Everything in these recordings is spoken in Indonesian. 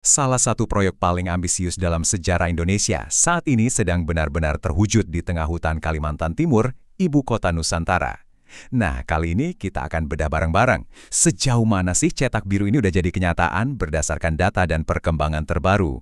Salah satu proyek paling ambisius dalam sejarah Indonesia saat ini sedang benar-benar terwujud di tengah hutan Kalimantan Timur, ibu kota Nusantara. Nah, kali ini kita akan bedah bareng-bareng. Sejauh mana sih cetak biru ini udah jadi kenyataan berdasarkan data dan perkembangan terbaru?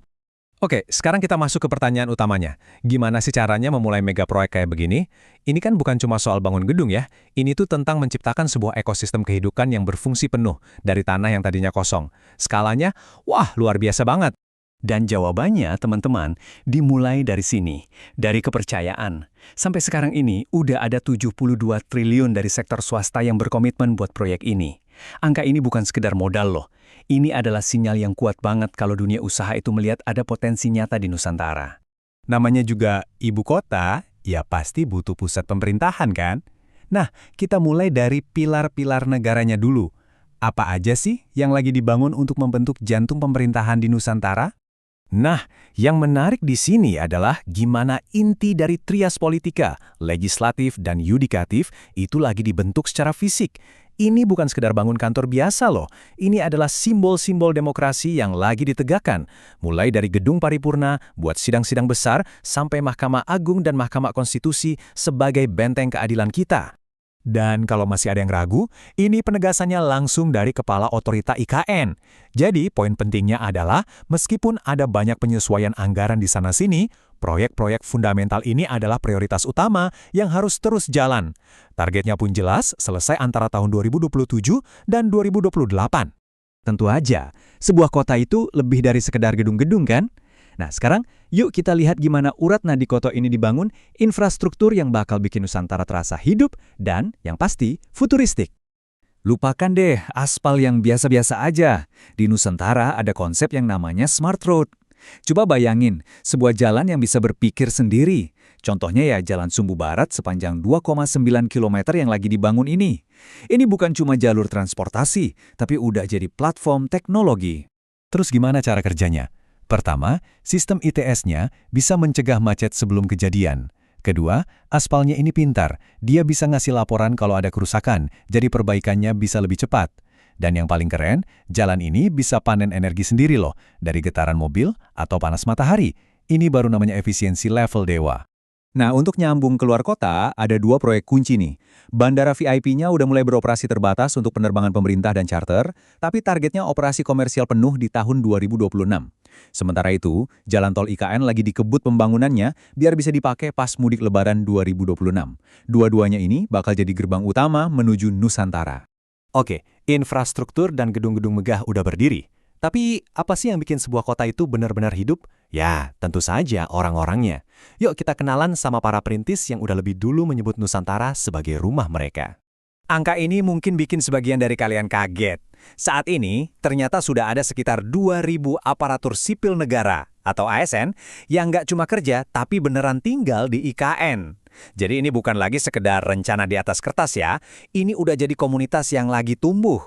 Oke, sekarang kita masuk ke pertanyaan utamanya. Gimana sih caranya memulai mega proyek kayak begini? Ini kan bukan cuma soal bangun gedung ya. Ini tuh tentang menciptakan sebuah ekosistem kehidupan yang berfungsi penuh dari tanah yang tadinya kosong. Skalanya, wah luar biasa banget. Dan jawabannya, teman-teman, dimulai dari sini, dari kepercayaan. Sampai sekarang ini, udah ada 72 triliun dari sektor swasta yang berkomitmen buat proyek ini. Angka ini bukan sekedar modal loh. Ini adalah sinyal yang kuat banget kalau dunia usaha itu melihat ada potensi nyata di Nusantara. Namanya juga ibu kota, ya pasti butuh pusat pemerintahan kan? Nah, kita mulai dari pilar-pilar negaranya dulu. Apa aja sih yang lagi dibangun untuk membentuk jantung pemerintahan di Nusantara? Nah, yang menarik di sini adalah gimana inti dari trias politika, legislatif dan yudikatif itu lagi dibentuk secara fisik. Ini bukan sekedar bangun kantor biasa loh, ini adalah simbol-simbol demokrasi yang lagi ditegakkan. Mulai dari gedung paripurna, buat sidang-sidang besar, sampai Mahkamah Agung dan Mahkamah Konstitusi sebagai benteng keadilan kita. Dan kalau masih ada yang ragu, ini penegasannya langsung dari Kepala Otorita IKN. Jadi, poin pentingnya adalah, meskipun ada banyak penyesuaian anggaran di sana-sini, proyek-proyek fundamental ini adalah prioritas utama yang harus terus jalan. Targetnya pun jelas, selesai antara tahun 2027 dan 2028. Tentu aja, sebuah kota itu lebih dari sekedar gedung-gedung kan? Nah, sekarang yuk kita lihat gimana urat nadi kota ini dibangun, infrastruktur yang bakal bikin Nusantara terasa hidup, dan yang pasti futuristik. Lupakan deh aspal yang biasa-biasa aja. Di Nusantara ada konsep yang namanya smart road. Coba bayangin, sebuah jalan yang bisa berpikir sendiri. Contohnya ya Jalan Sumbu Barat sepanjang 2,9 km yang lagi dibangun ini. Ini bukan cuma jalur transportasi, tapi udah jadi platform teknologi. Terus gimana cara kerjanya? Pertama, sistem ITS-nya bisa mencegah macet sebelum kejadian. Kedua, aspalnya ini pintar. Dia bisa ngasih laporan kalau ada kerusakan, jadi perbaikannya bisa lebih cepat. Dan yang paling keren, jalan ini bisa panen energi sendiri loh, dari getaran mobil atau panas matahari. Ini baru namanya efisiensi level dewa. Nah, untuk nyambung keluar kota, ada dua proyek kunci nih. Bandara VIP-nya udah mulai beroperasi terbatas untuk penerbangan pemerintah dan charter, tapi targetnya operasi komersial penuh di tahun 2026. Sementara itu, jalan tol IKN lagi dikebut pembangunannya biar bisa dipakai pas mudik lebaran 2026. Dua-duanya ini bakal jadi gerbang utama menuju Nusantara. Oke, infrastruktur dan gedung-gedung megah udah berdiri. Tapi apa sih yang bikin sebuah kota itu benar-benar hidup? Ya, tentu saja orang-orangnya. Yuk kita kenalan sama para perintis yang udah lebih dulu menyebut Nusantara sebagai rumah mereka. Angka ini mungkin bikin sebagian dari kalian kaget. Saat ini, ternyata sudah ada sekitar 2.000 aparatur sipil negara atau ASN yang nggak cuma kerja tapi beneran tinggal di IKN. Jadi ini bukan lagi sekedar rencana di atas kertas ya, ini udah jadi komunitas yang lagi tumbuh.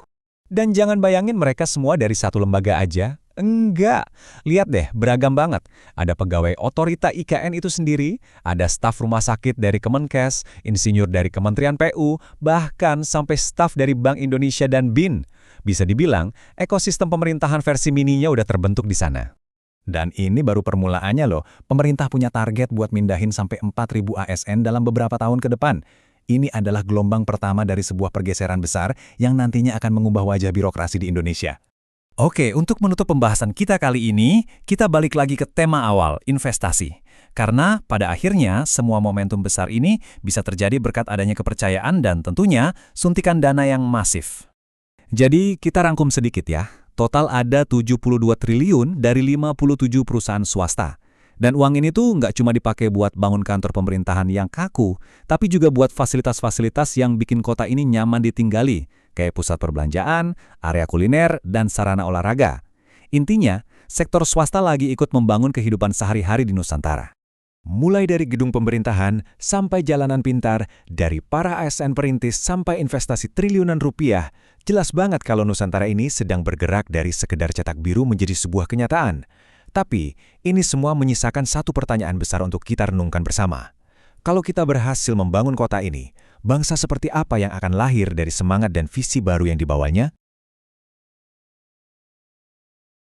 Dan jangan bayangin mereka semua dari satu lembaga aja. Enggak. Lihat deh, beragam banget. Ada pegawai otorita IKN itu sendiri, ada staf rumah sakit dari Kemenkes, insinyur dari Kementerian PU, bahkan sampai staf dari Bank Indonesia dan BIN. Bisa dibilang, ekosistem pemerintahan versi mininya udah terbentuk di sana. Dan ini baru permulaannya loh. Pemerintah punya target buat mindahin sampai 4.000 ASN dalam beberapa tahun ke depan. Ini adalah gelombang pertama dari sebuah pergeseran besar yang nantinya akan mengubah wajah birokrasi di Indonesia. Oke, untuk menutup pembahasan kita kali ini, kita balik lagi ke tema awal, investasi. Karena pada akhirnya semua momentum besar ini bisa terjadi berkat adanya kepercayaan dan tentunya suntikan dana yang masif. Jadi kita rangkum sedikit ya, total ada 72 triliun dari 57 perusahaan swasta. Dan uang ini tuh nggak cuma dipakai buat bangun kantor pemerintahan yang kaku, tapi juga buat fasilitas-fasilitas yang bikin kota ini nyaman ditinggali, kayak pusat perbelanjaan, area kuliner, dan sarana olahraga. Intinya, sektor swasta lagi ikut membangun kehidupan sehari-hari di Nusantara. Mulai dari gedung pemerintahan sampai jalanan pintar, dari para ASN perintis sampai investasi triliunan rupiah, jelas banget kalau Nusantara ini sedang bergerak dari sekedar cetak biru menjadi sebuah kenyataan. Tapi, ini semua menyisakan satu pertanyaan besar untuk kita renungkan bersama. Kalau kita berhasil membangun kota ini, bangsa seperti apa yang akan lahir dari semangat dan visi baru yang dibawanya?